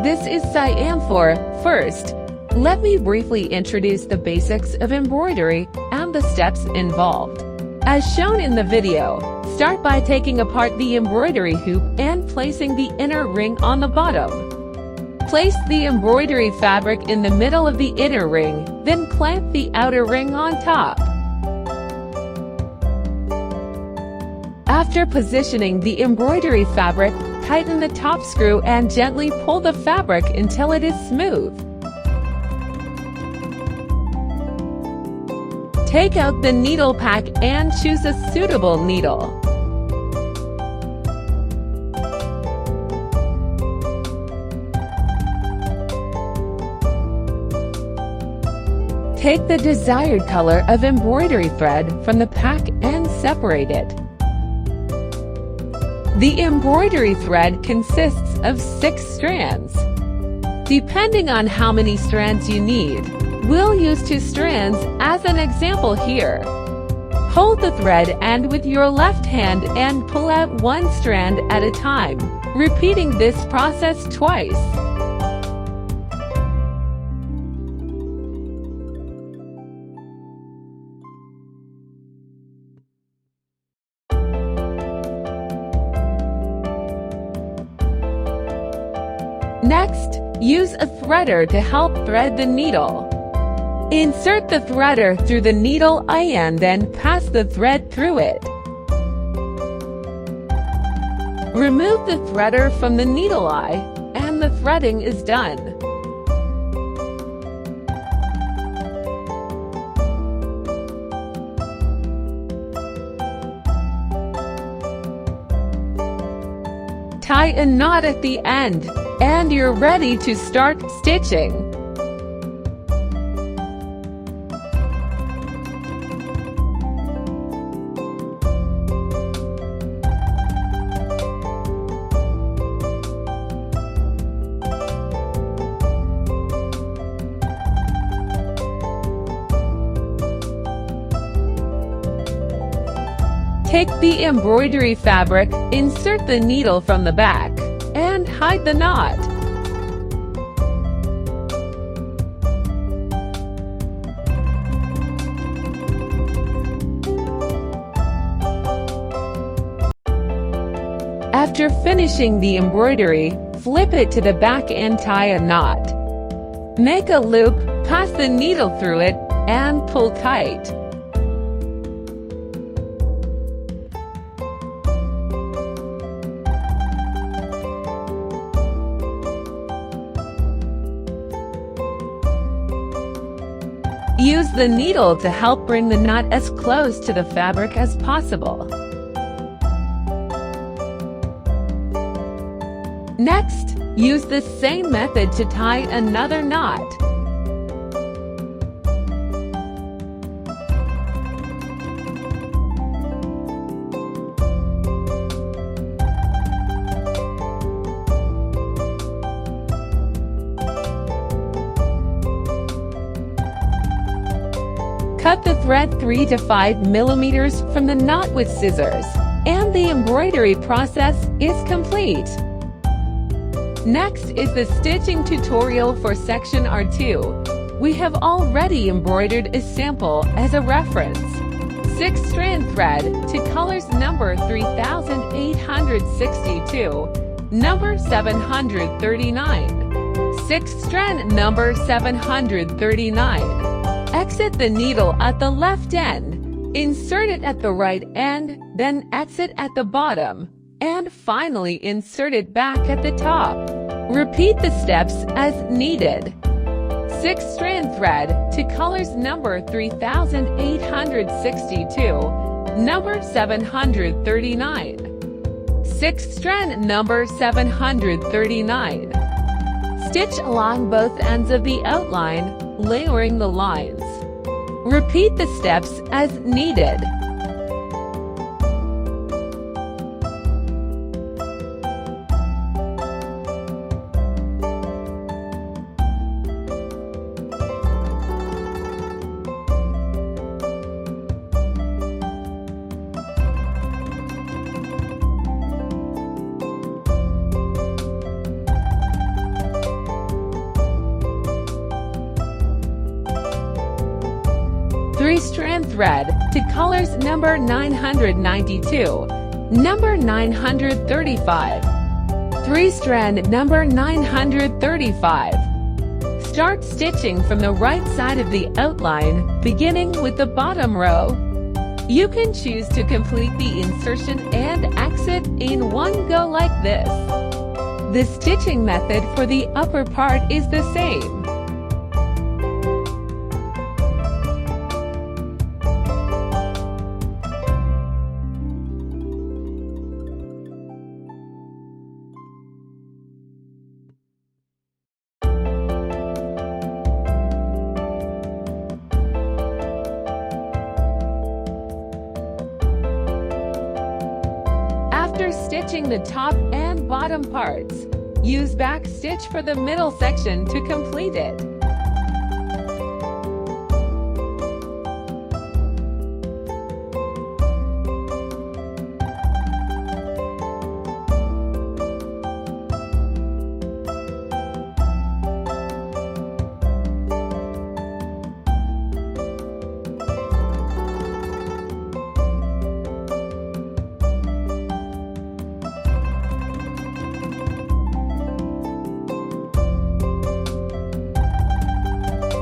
This is Cyanfour. First, let me briefly introduce the basics of embroidery and the steps involved. As shown in the video, start by taking apart the embroidery hoop and placing the inner ring on the bottom. Place the embroidery fabric in the middle of the inner ring, then clamp the outer ring on top. After positioning the embroidery fabric, tighten the top screw and gently pull the fabric until it is smooth. Take out the needle pack and choose a suitable needle. Take the desired color of embroidery thread from the pack and separate it. The embroidery thread consists of 6 strands. Depending on how many strands you need, we'll use 2 strands as an example here. Hold the thread and with your left hand and pull out 1 strand at a time, repeating this process twice. Next, use a threader to help thread the needle. Insert the threader through the needle eye and then pass the thread through it. Remove the threader from the needle eye, and the threading is done. Tie a knot at the end, and you're ready to start stitching. Take the embroidery fabric, insert the needle from the back, and hide the knot. After finishing the embroidery, flip it to the back and tie a knot. Make a loop, pass the needle through it, and pull tight. Use the needle to help bring the knot as close to the fabric as possible. Next, use the same method to tie another knot. Cut the thread 3 to 5 millimeters from the knot with scissors, and the embroidery process is complete. Next is the stitching tutorial for section R2. We have already embroidered a sample as a reference. 6-strand thread to colors number 3862, number 739. 6-strand number 739. Exit the needle at the left end, insert it at the right end, then exit at the bottom, and finally insert it back at the top. Repeat the steps as needed. 6-strand thread to colors number 3862, number 739. 6-strand number 739. Stitch along both ends of the outline, layering the lines. Repeat the steps as needed. 3-strand thread to colors number 992, number 935. 3-strand number 935. Start stitching from the right side of the outline, beginning with the bottom row. You can choose to complete the insertion and exit in one go like this. The stitching method for the upper part is the same. After stitching the top and bottom parts, use back stitch for the middle section to complete it.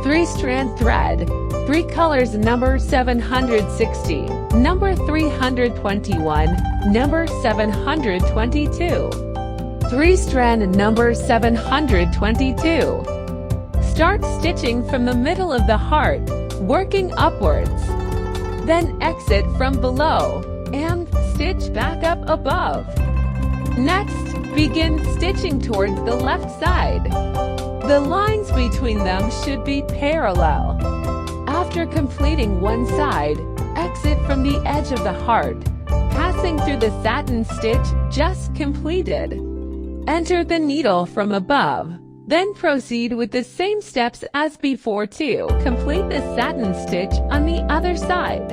Three-strand thread, 3 colors number 760, number 321, number 722. 3-strand number 722. Start stitching from the middle of the heart, working upwards. Then exit from below and stitch back up above. Next, begin stitching towards the left side. The lines between them should be parallel. After completing one side, exit from the edge of the heart, passing through the satin stitch just completed. Enter the needle from above, then proceed with the same steps as before to complete the satin stitch on the other side.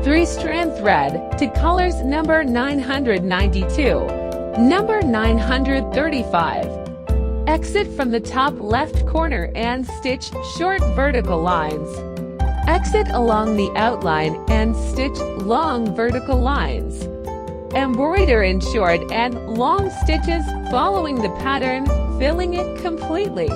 3-strand thread to colors number 992, number 935. Exit from the top left corner and stitch short vertical lines. Exit along the outline and stitch long vertical lines. Embroider in short and long stitches following the pattern, filling it completely.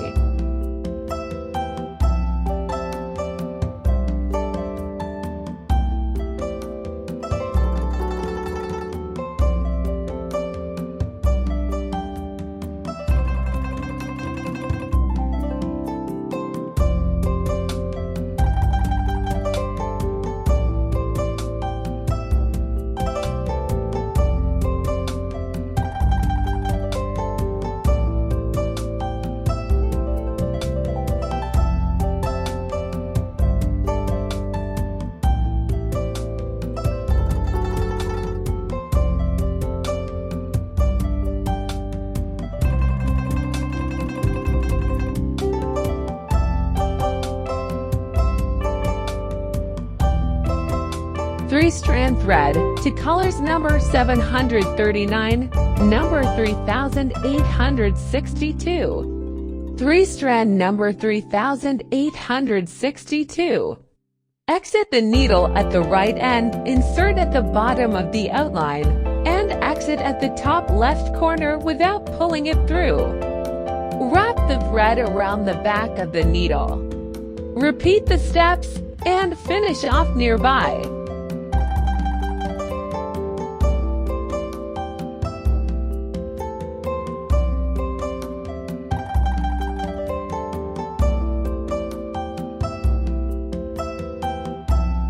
Three-strand thread to colors number 739, number 3862. 3-strand number 3862. Exit the needle at the right end, insert at the bottom of the outline, and exit at the top left corner without pulling it through. Wrap the thread around the back of the needle. Repeat the steps and finish off nearby.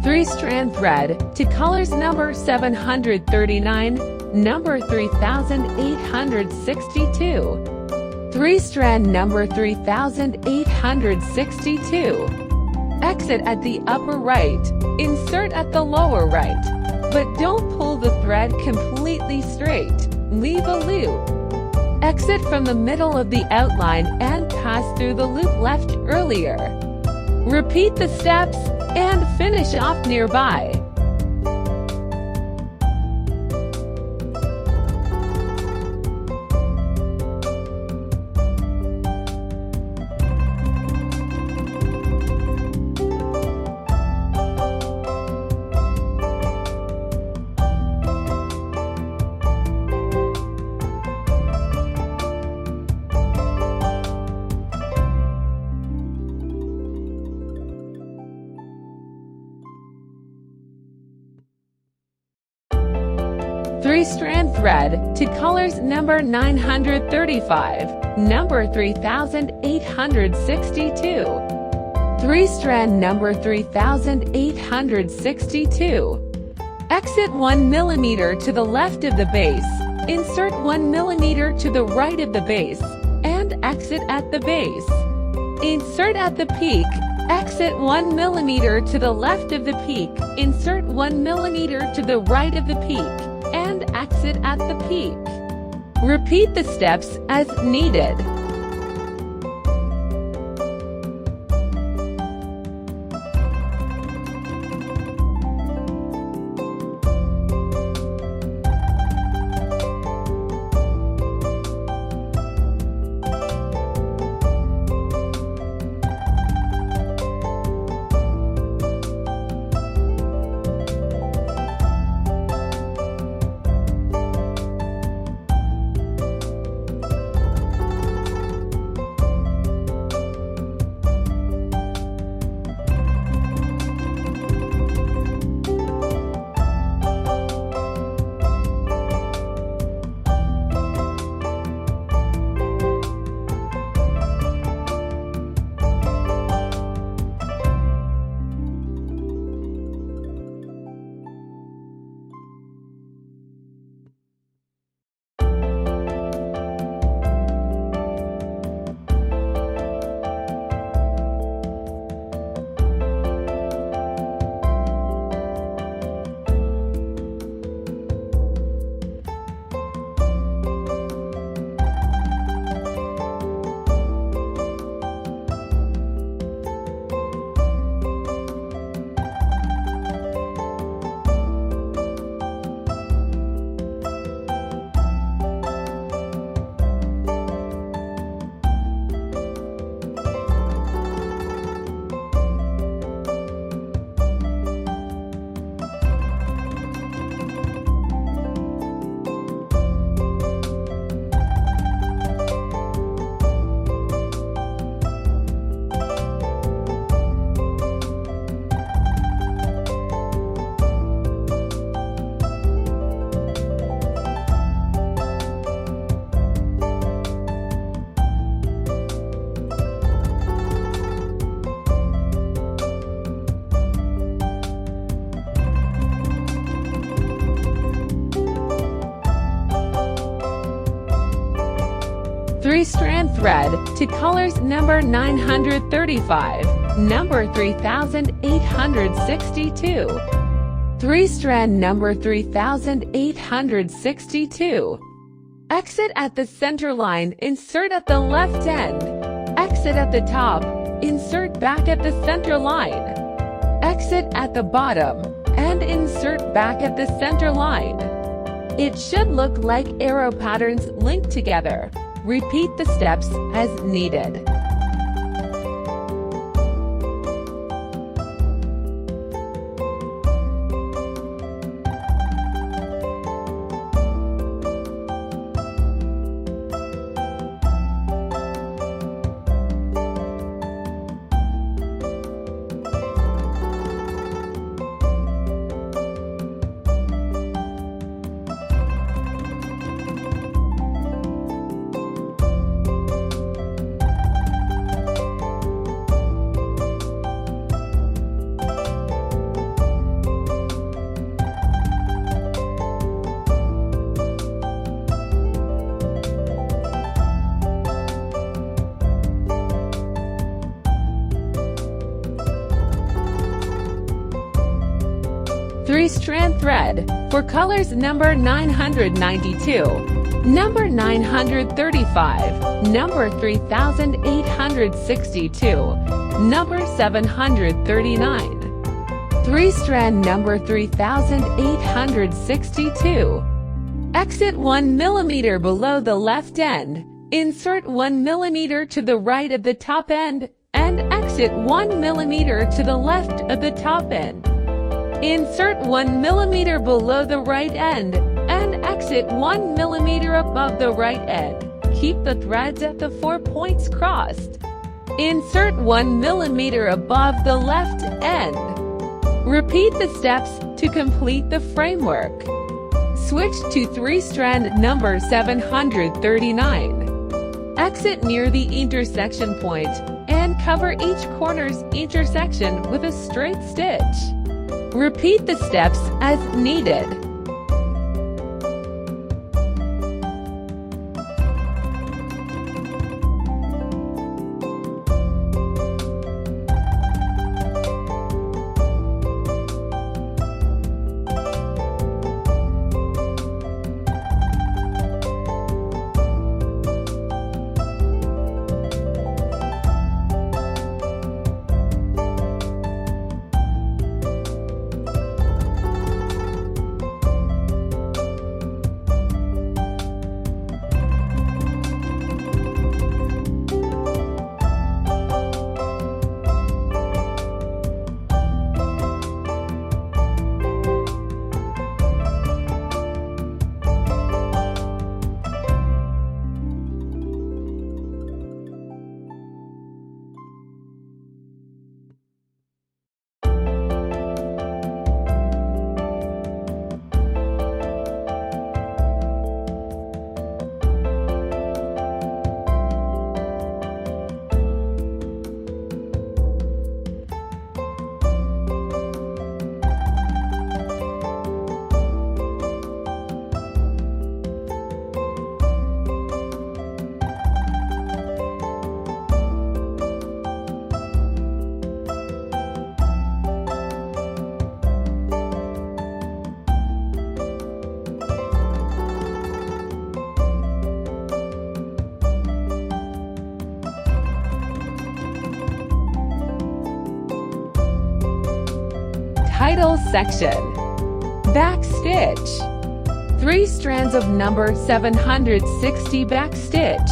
Three-strand thread to colors number 739, number 3862. 3-strand number 3862. Exit at the upper right, insert at the lower right, but don't pull the thread completely straight, leave a loop. Exit from the middle of the outline and pass through the loop left earlier. Repeat the steps and finish off nearby. 3-strand thread to colors number 935, number 3862. 3-strand number 3862. Exit 1 mm to the left of the base, insert 1 mm to the right of the base, and exit at the base. Insert at the peak, exit 1 mm to the left of the peak, insert 1 mm to the right of the peak, and exit at the peak. Repeat the steps as needed. Three-strand thread to colors number 935, number 3862. 3-strand number 3862. Exit at the center line, insert at the left end. Exit at the top, insert back at the center line. Exit at the bottom, and insert back at the center line. It should look like arrow patterns linked together. Repeat the steps as needed. Three-strand thread for colors number 992, number 935, number 3862, number 739. 3-strand number 3862. Exit 1 mm below the left end, insert 1 mm to the right of the top end, and exit 1 mm to the left of the top end. Insert 1 mm below the right end, and exit 1 mm above the right end. Keep the threads at the 4 points crossed. Insert 1 mm above the left end. Repeat the steps to complete the framework. Switch to 3-strand number 739. Exit near the intersection point and cover each corner's intersection with a straight stitch. Repeat the steps as needed. Title section. Back stitch. 3 strands of number 760 back stitch.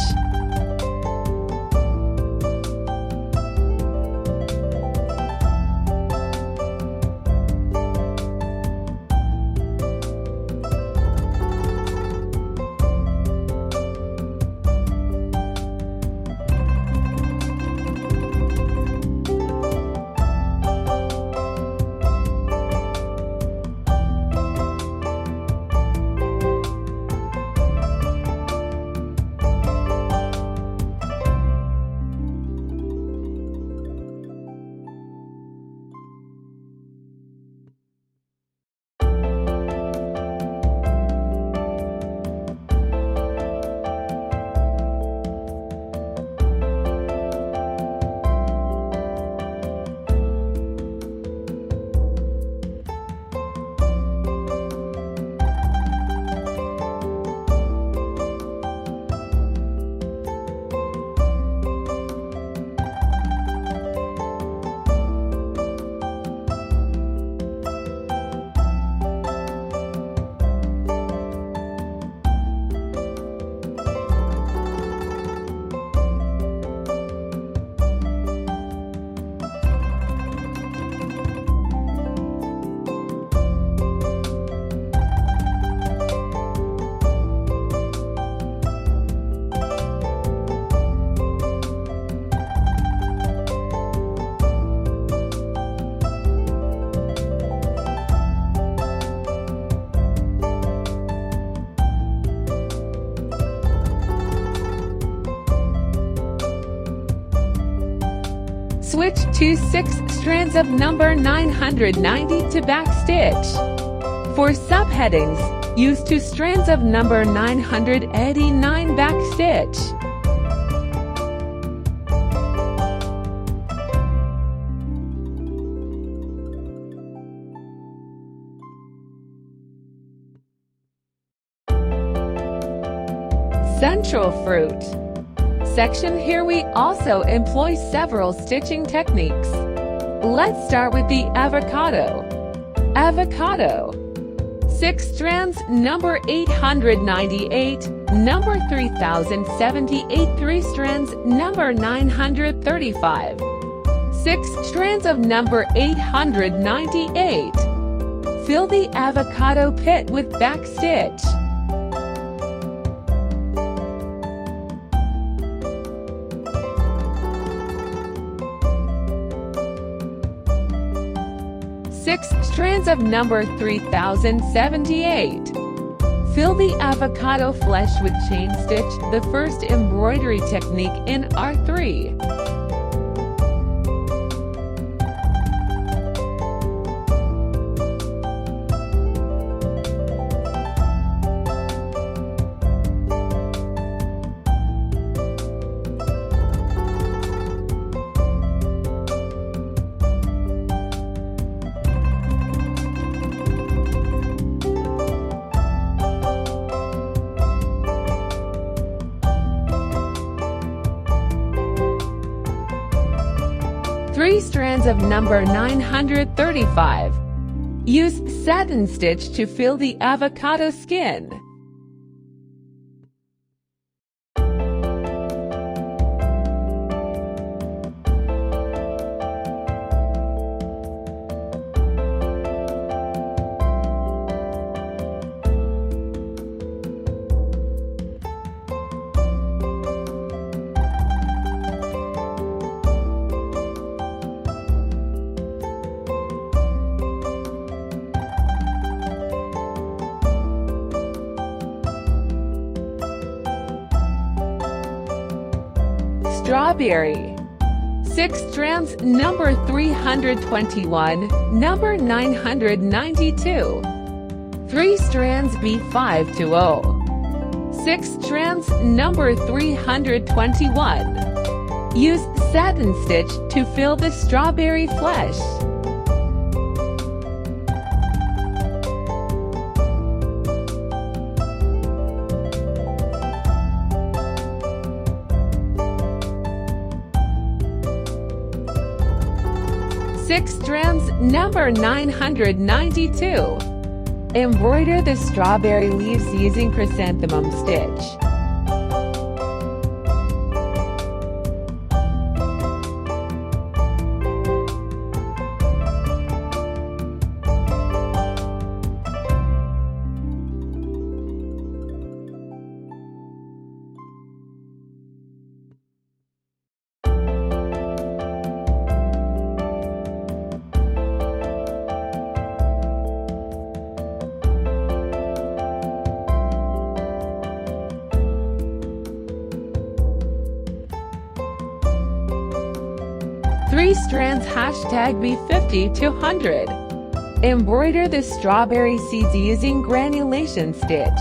Switch to 6 strands of number 990 to back stitch. For subheadings, use 2 strands of number 989 back stitch. Central fruit section. Here we also employ several stitching techniques. Let's start with the avocado. Avocado. 6 strands, number 898, number 3078, 3 strands, number 935. 6 strands of number 898. Fill the avocado pit with back stitch. Six strands of number 3078. Fill the avocado flesh with chain stitch, the first embroidery technique in R3. Three strands of number 935. Use satin stitch to fill the avocado skin. Strawberry. 6 strands, number 321, number 992. 3 strands, B520. 6 strands, number 321. Use satin stitch to fill the strawberry flesh. Six strands, number 992. Embroider the strawberry leaves using chrysanthemum stitch. Three strands, #B50-100. Embroider the strawberry seeds using granulation stitch.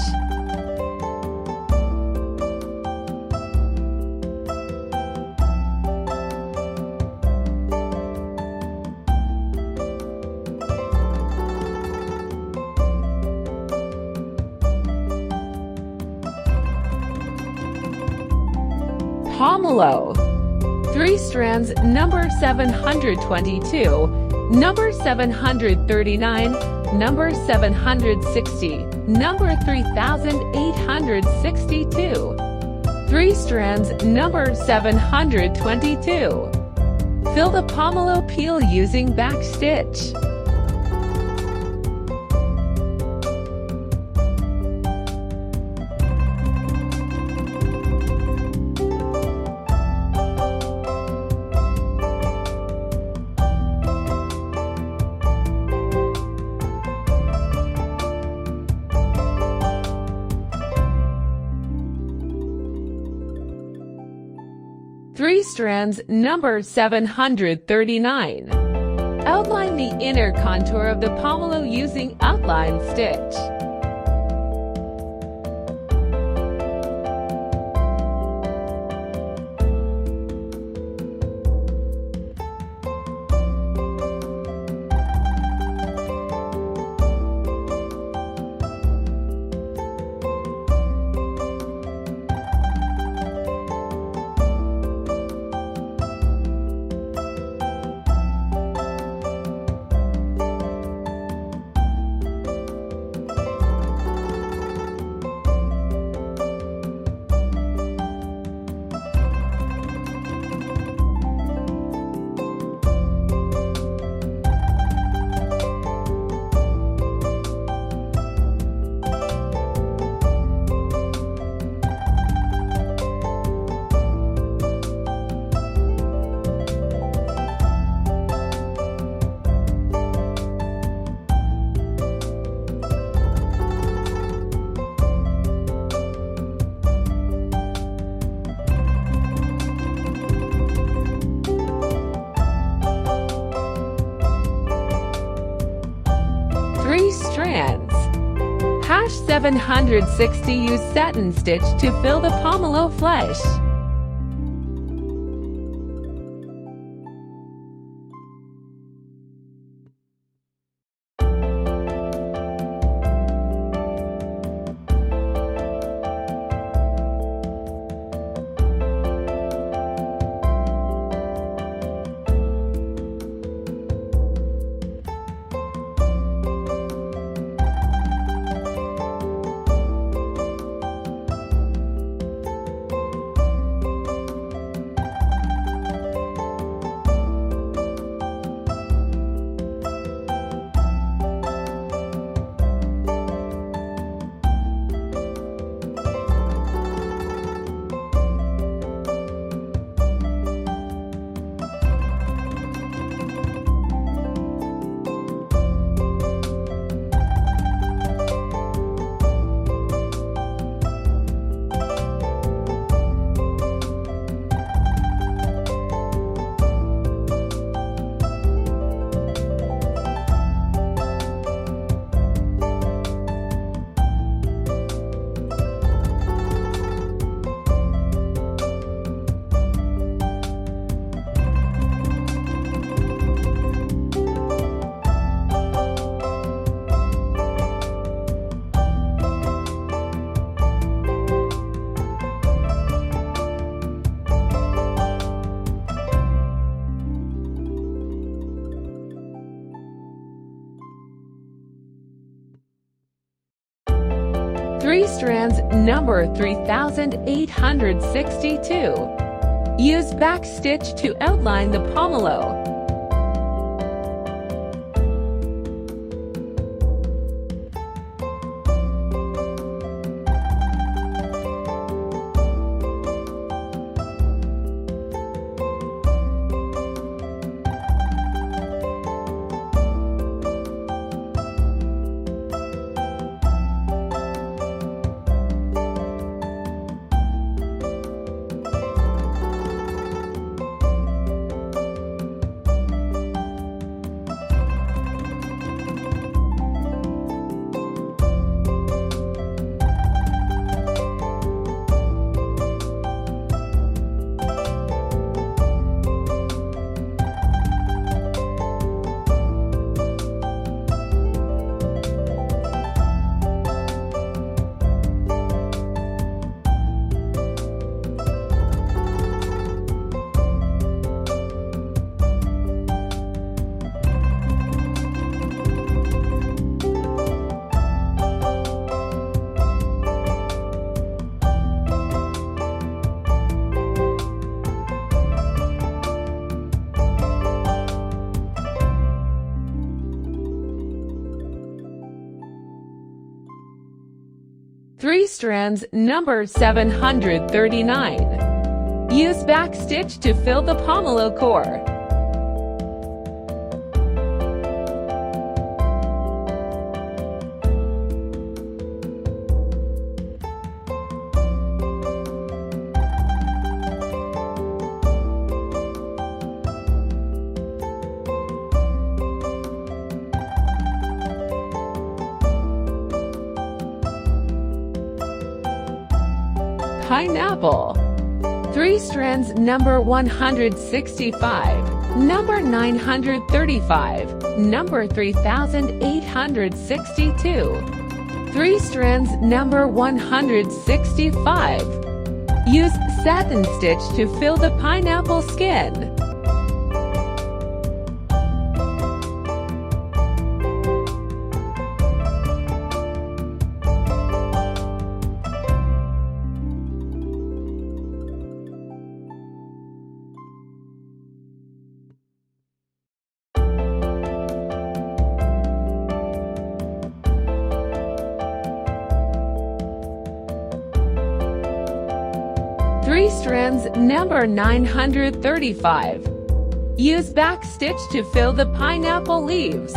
Pomelo. 3 strands, number 722, number 739, number 760, number 3862. 3 strands, number 722. Fill the pomelo peel using back stitch. Three strands, number 739. Outline the inner contour of the pomelo using outline stitch. 3 strands. #760 Use satin stitch to fill the pomelo flesh. Three strands, number 3862. Use back stitch to outline the pomelo. Three strands, number 739. Use back stitch to fill the pomelo core. Pineapple. Three strands, number 165, number 935, number 3862. Three strands, number 165. Use satin stitch to fill the pineapple skin. Three strands, number 935. Use back stitch to fill the pineapple leaves.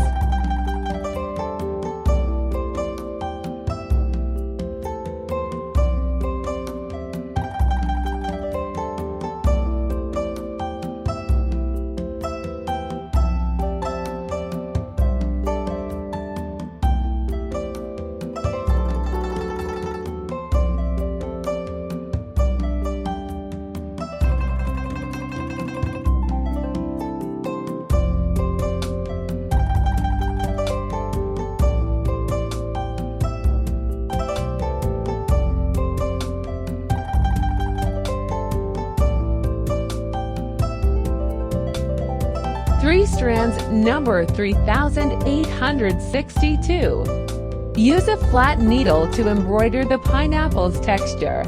strands number 3862. Use a flat needle to embroider the pineapple's texture.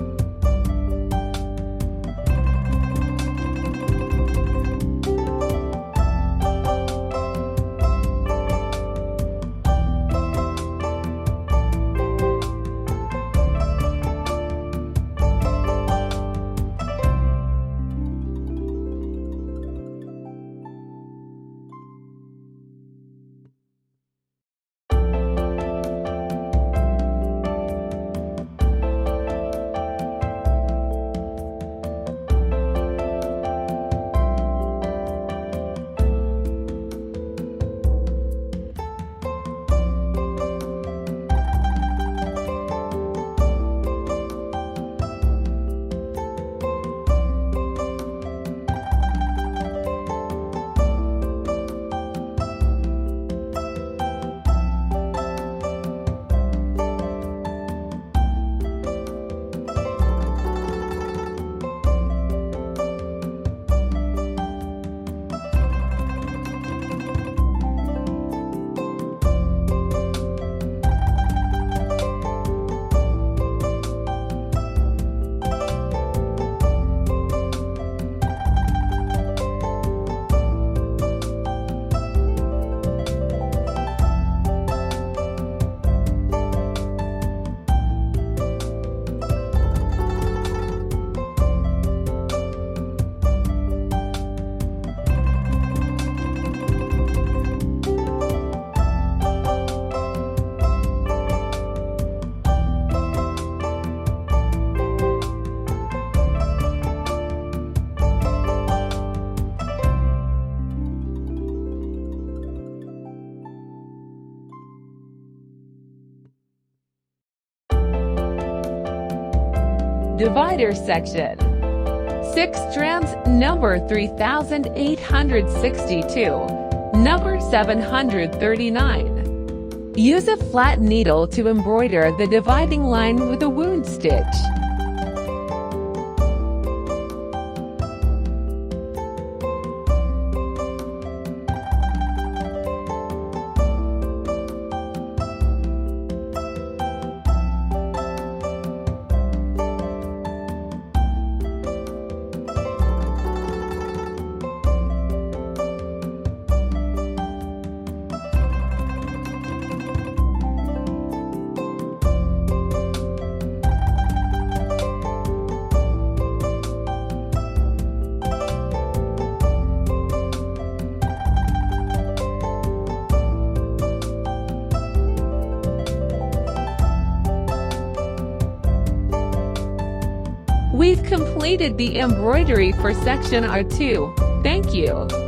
Divider section. 6 strands number 3862. Number 739. Use a flat needle to embroider the dividing line with a wound stitch. We've completed the embroidery for section R2. Thank you.